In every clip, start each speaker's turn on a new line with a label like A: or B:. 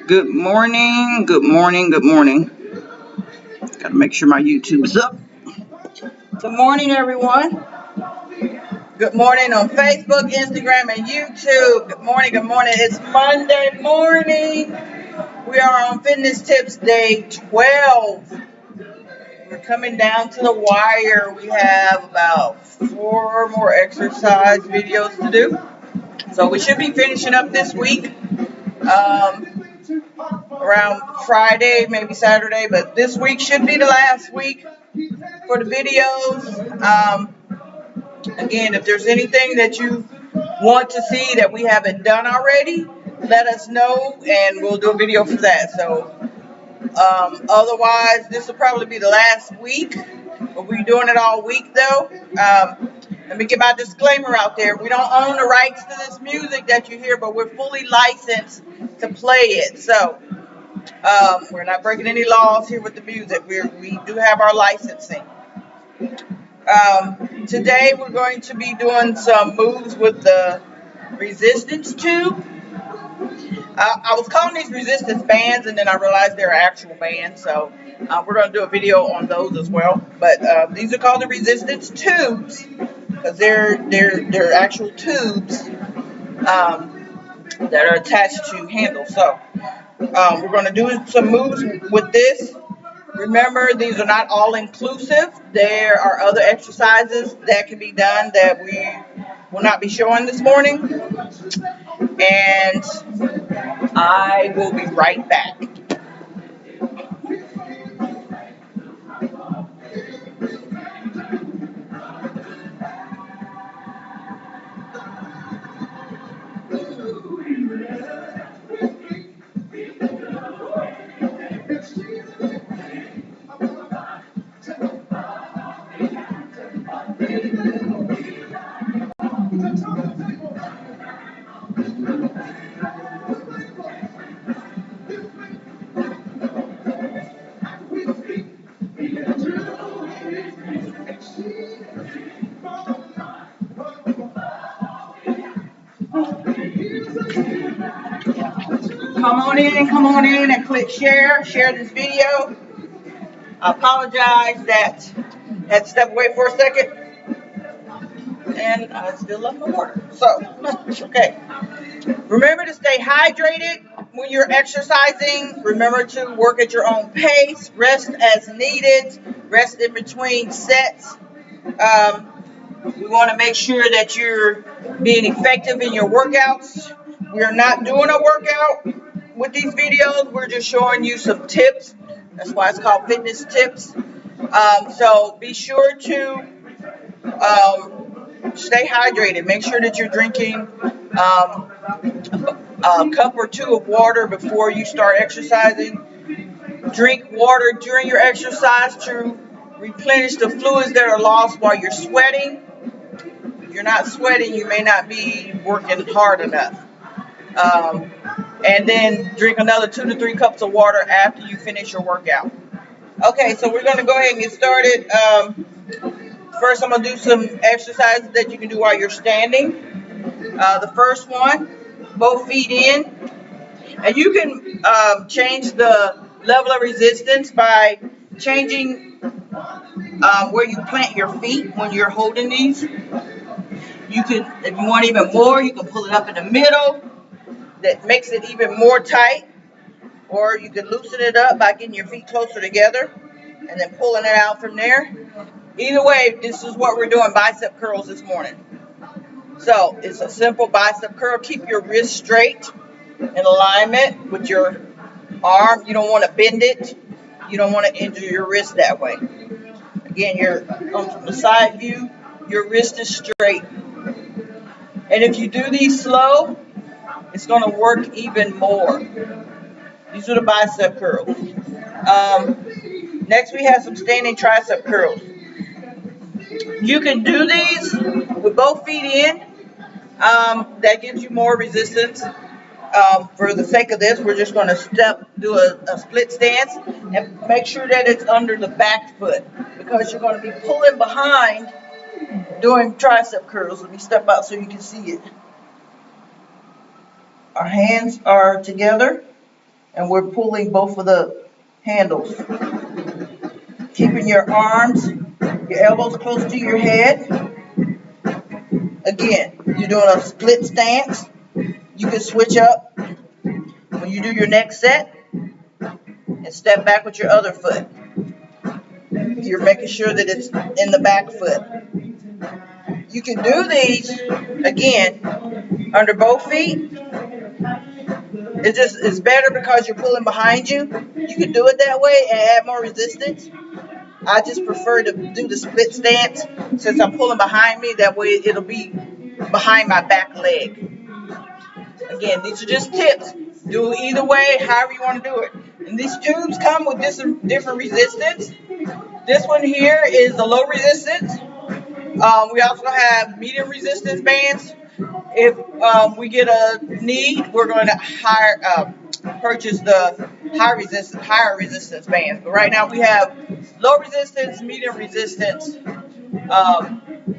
A: Good morning, good morning, good morning. Gotta make sure my YouTube is up. Good morning, everyone. Good morning on Facebook, Instagram, and YouTube. Good morning, good morning. It's Monday morning. We are on Fitness Tips Day 12. We're coming down to the wire. We have about 4 more exercise videos to do. So we should be finishing up this week. Around Friday, maybe Saturday, but this week should be the last week for the videos. Again, if there's anything that you want to see that we haven't done already, let us know and we'll do a video for that. So otherwise, this will probably be the last week. We'll be doing it all week though. Let me get my disclaimer out there. We don't own the rights to this music that you hear, but we're fully licensed to play it. So we're not breaking any laws here with the music. We do have our licensing. Today we're going to be doing some moves with the resistance tube. I was calling these resistance bands, and then I realized they're actual bands, so we're going to do a video on those as well. But these are called the resistance tubes because they're actual tubes that are attached to handles. So we're going to do some moves with this. Remember, these are not all inclusive. There are other exercises that can be done that we will not be showing this morning. And I will be right back. Come on in and click share this video. I apologize that I had to step away for a second and I still left my water, so it's okay. Remember to stay hydrated when you're exercising. Remember to work at your own pace, rest as needed, rest in between sets. We want to make sure that you're being effective in your workouts. We're not doing a workout with these videos. We're just showing you some tips. That's why it's called Fitness Tips. So be sure to stay hydrated. Make sure that you're drinking a cup or 2 of water before you start exercising. Drink water during your exercise to replenish the fluids that are lost while you're sweating. If you're not sweating, you may not be working hard enough. And then drink another 2 to 3 cups of water after you finish your workout. Okay, so we're going to go ahead and get started. First, I'm going to do some exercises that you can do while you're standing. The first one, both feet in. And you can change the level of resistance by changing where you plant your feet when you're holding these. You can, if you want even more, you can pull it up in the middle. That makes it even more tight. Or you can loosen it up by getting your feet closer together and then pulling it out from there. Either way, this is what we're doing, bicep curls this morning. So it's a simple bicep curl. Keep your wrist straight in alignment with your arm. You don't want to bend it. You don't want to injure your wrist that way. Again, you're going from the side view. Your wrist is straight. And if you do these slow, it's going to work even more. These are the bicep curls. Next, we have some standing tricep curls. You can do these with both feet in. That gives you more resistance. For the sake of this, we're just going to do a split stance and make sure that it's under the back foot because you're going to be pulling behind doing tricep curls. Let me step out so you can see it. Our hands are together and we're pulling both of the handles. Keeping your arms, your elbows close to your head. Again, you're doing a split stance. You can switch up when you do your next set and step back with your other foot. You're making sure that it's in the back foot. You can do these, again, under both feet. It's better because you're pulling behind you. You can do it that way and add more resistance. I just prefer to do the split stance since I'm pulling behind me. That way it'll be behind my back leg. Again, these are just tips. Do it either way, however you want to do it. And these tubes come with different resistance. This one here is the low resistance. We also have medium resistance bands. If we get a need, we're going to purchase the higher resistance bands. But right now we have low resistance, medium resistance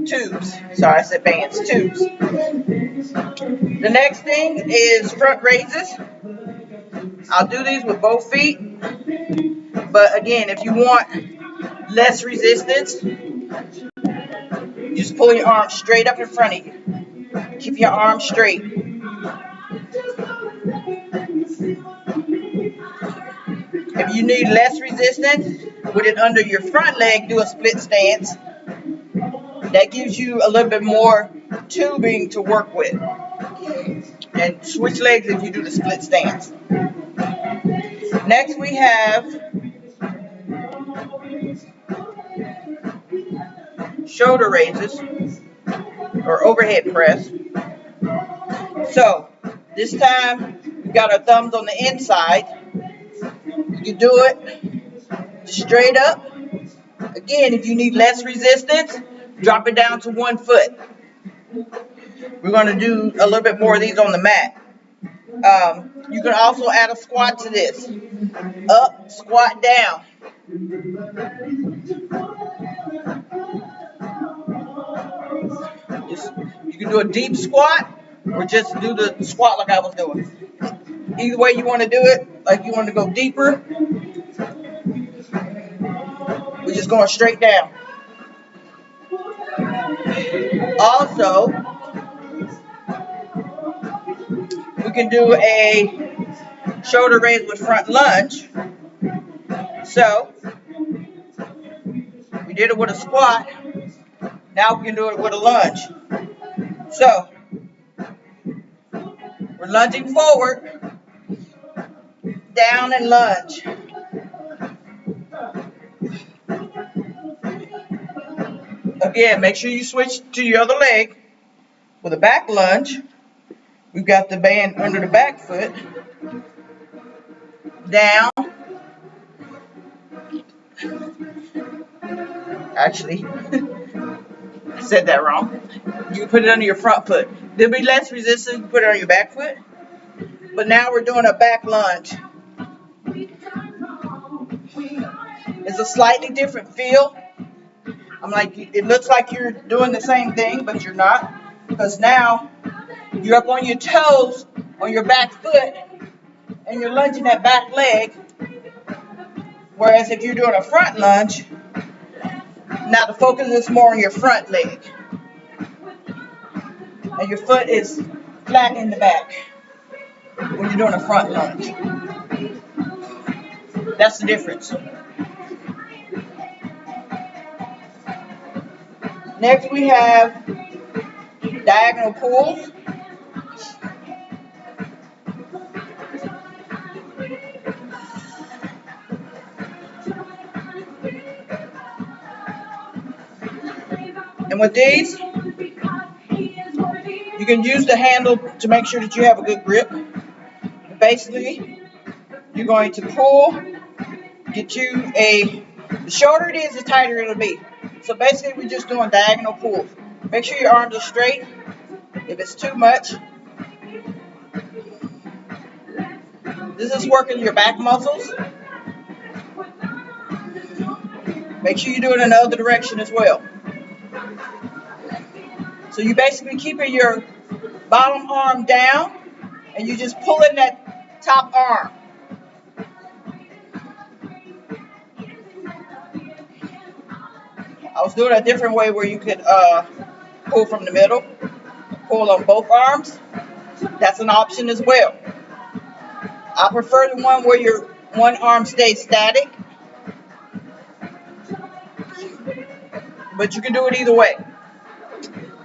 A: tubes. Sorry, I said bands, tubes. The next thing is front raises. I'll do these with both feet. But again, if you want less resistance, just pull your arms straight up in front of you. Keep your arms straight. If you need less resistance, with it under your front leg, do a split stance. That gives you a little bit more tubing to work with. And switch legs if you do the split stance. Next we have shoulder raises or overhead press. So this time we've got our thumbs on the inside. You can do it straight up. Again, if you need less resistance, drop it down to 1 foot. We're going to do a little bit more of these on the mat. You can also add a squat to this. Up, squat down. You can do a deep squat or just do the squat like I was doing. Either way you want to do it, like you want to go deeper, we're just going straight down. Also, we can do a shoulder raise with front lunge. So, we did it with a squat. Now we can do it with a lunge. So, we're lunging forward, down and lunge. Again, make sure you switch to your other leg. With a back lunge, we've got the band under the back foot, down. Actually, I said that wrong. You can put it under your front foot. There'll be less resistance, you can put it on your back foot. But now we're doing a back lunge. It's a slightly different feel. It looks like you're doing the same thing, but you're not. Because now you're up on your toes on your back foot and you're lunging that back leg. Whereas if you're doing a front lunge, now the focus is more on your front leg. And your foot is flat in the back when you're doing a front lunge. That's the difference. Next we have diagonal pulls. And with these, you can use the handle to make sure that you have a good grip. Basically, you're going to pull, get you the shorter it is, the tighter it'll be. So basically, we're just doing diagonal pulls. Make sure your arms are straight. If it's too much, this is working your back muscles. Make sure you do it in the other direction as well. So you basically keeping your bottom arm down, and you just pulling that top arm. I was doing a different way where you could pull from the middle, pull on both arms. That's an option as well. I prefer the one where your one arm stays static, but you can do it either way.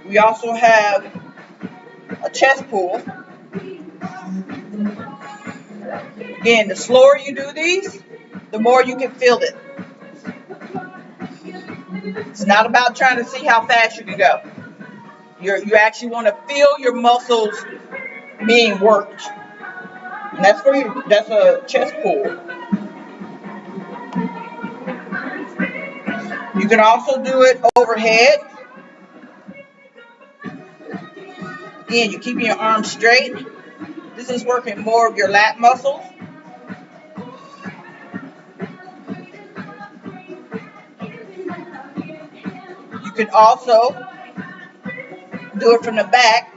A: We also have a chest pull. Again, the slower you do these, the more you can feel it. It's not about trying to see how fast you can go. You actually want to feel your muscles being worked. And that's for you. That's a chest pull. You can also do it overhead. Again, you're keeping your arms straight. This is working more of your lat muscles. You can also do it from the back.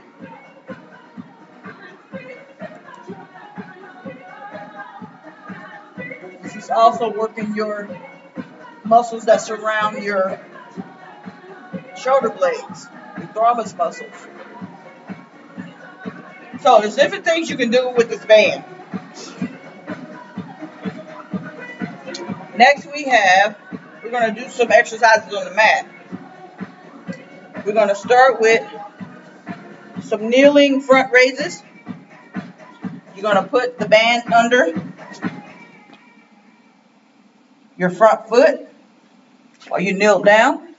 A: This is also working your muscles that surround your shoulder blades, your thoracic muscles. So there's different things you can do with this band. Next we're going to do some exercises on the mat. We're going to start with some kneeling front raises. You're going to put the band under your front foot while you kneel down.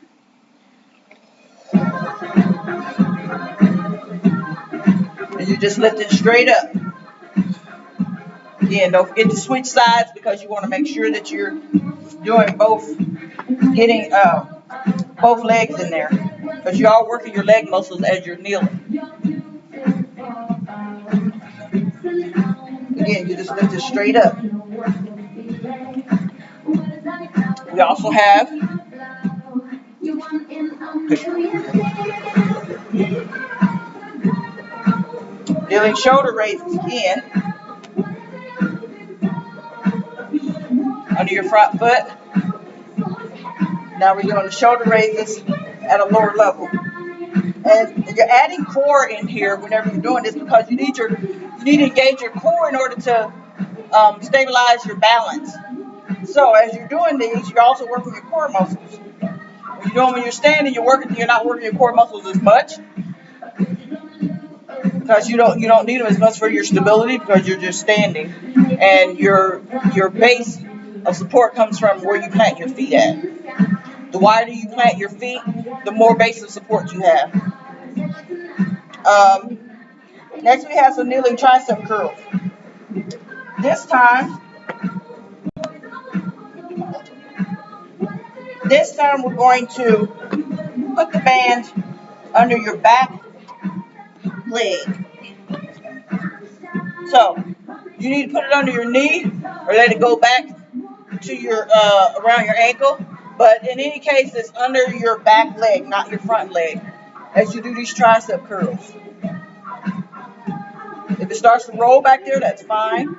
A: And you just lift it straight up. Again, don't forget to switch sides because you want to make sure that you're doing getting both legs in there, because you are working your leg muscles as you're kneeling. Again, you just lift it straight up. We also have kneeling shoulder raises again. Under your front foot. Now we're doing the shoulder raises at a lower level. And you're adding core in here whenever you're doing this because you need to engage your core in order to stabilize your balance. So as you're doing these, you're also working your core muscles. When you're standing, you're not working your core muscles as much because you don't need them as much for your stability because you're just standing, and your base of support comes from where you plant your feet at. The wider you plant your feet, the more base of support you have. Next, we have some kneeling tricep curls. This time we're going to put the band under your back leg. So you need to put it under your knee or let it go back to your around your ankle. But in any case, it's under your back leg, not your front leg, as you do these tricep curls. If it starts to roll back there, that's fine.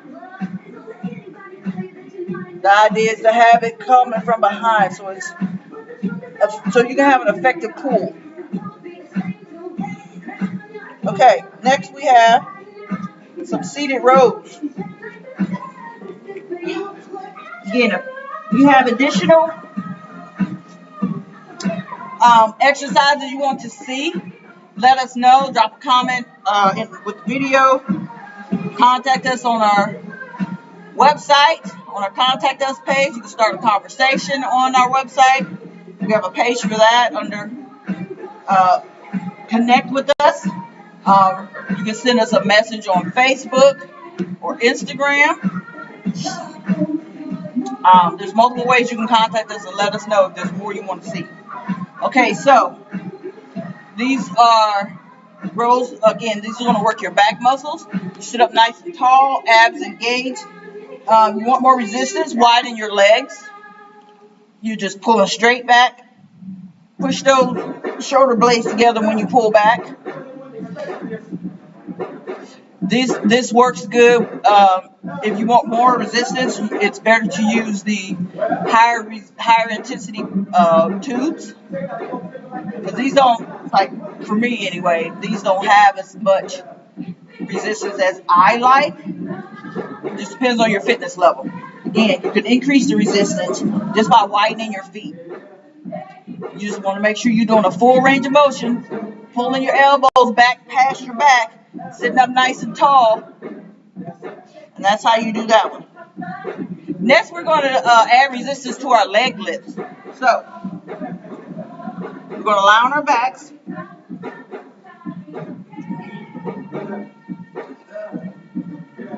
A: The idea is to have it coming from behind, so you can have an effective pull. Okay, next we have some seated rows. Again, if you have additional exercises you want to see, let us know. Drop a comment with the video. Contact us on our website, on our contact us page. You can start a conversation on our website. We have a page for that under connect with us. You can send us a message on Facebook or Instagram. There's multiple ways you can contact us and let us know if there's more you want to see. Okay, so these are rows. Again, these are going to work your back muscles. You sit up nice and tall, abs engaged. You want more resistance, widen your legs. You just pull them straight back. Push those shoulder blades together when you pull back. This works good. If you want more resistance, it's better to use the higher intensity tubes. Because these don't, like for me anyway, these don't have as much resistance as I like. It just depends on your fitness level. Again, you can increase the resistance just by widening your feet. You just want to make sure you're doing a full range of motion, pulling your elbows back past your back, sitting up nice and tall, and that's how you do that one. Next, we're going to add resistance to our leg lifts. So, we're going to lie on our backs.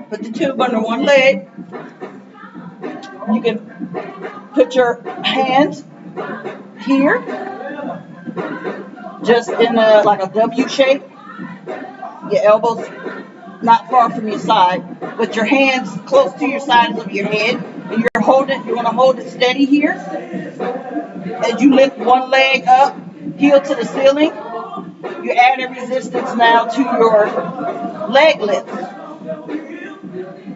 A: Put the tube under one leg. You can put your hands here, just in like a W shape. Your elbows not far from your side, but your hands close to your sides of your head, and you're want to hold it steady here. As you lift one leg up, heel to the ceiling, you're adding resistance now to your leg lifts.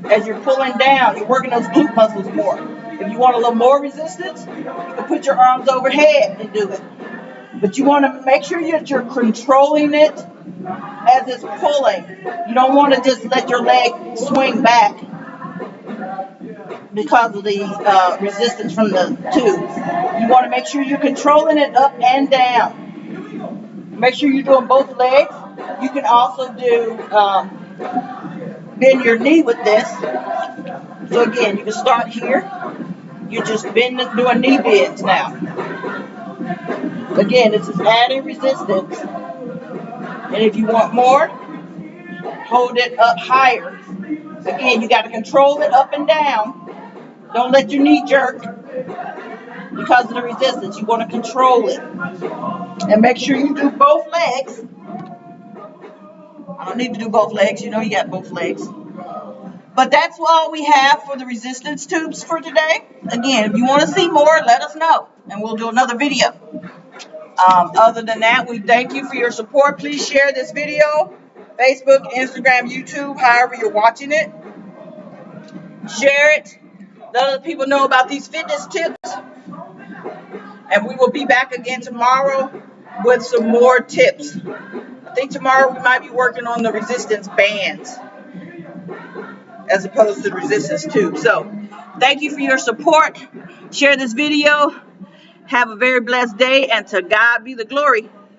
A: As you're pulling down, you're working those glute muscles more. If you want a little more resistance, you can put your arms overhead and do it. But you want to make sure that you're controlling it as it's pulling. You don't want to just let your leg swing back because of the resistance from the tube. You want to make sure you're controlling it up and down. Make sure you're doing both legs. You can also do bend your knee with this. So again, you can start here. You're just doing knee bends now. Again, this is adding resistance. And if you want more, hold it up higher. Again, you got to control it up and down. Don't let your knee jerk because of the resistance. You want to control it. And make sure you do both legs. I don't need to do both legs. You know you got both legs. But that's all we have for the resistance tubes for today. Again, if you want to see more, let us know. And we'll do another video. Other than that, we thank you for your support. Please share this video. Facebook, Instagram, YouTube, however you're watching it. Share it. Let other people know about these fitness tips. And we will be back again tomorrow with some more tips. I think tomorrow we might be working on the resistance bands as opposed to the resistance tube. So thank you for your support. Share this video. Have a very blessed day, and to God be the glory.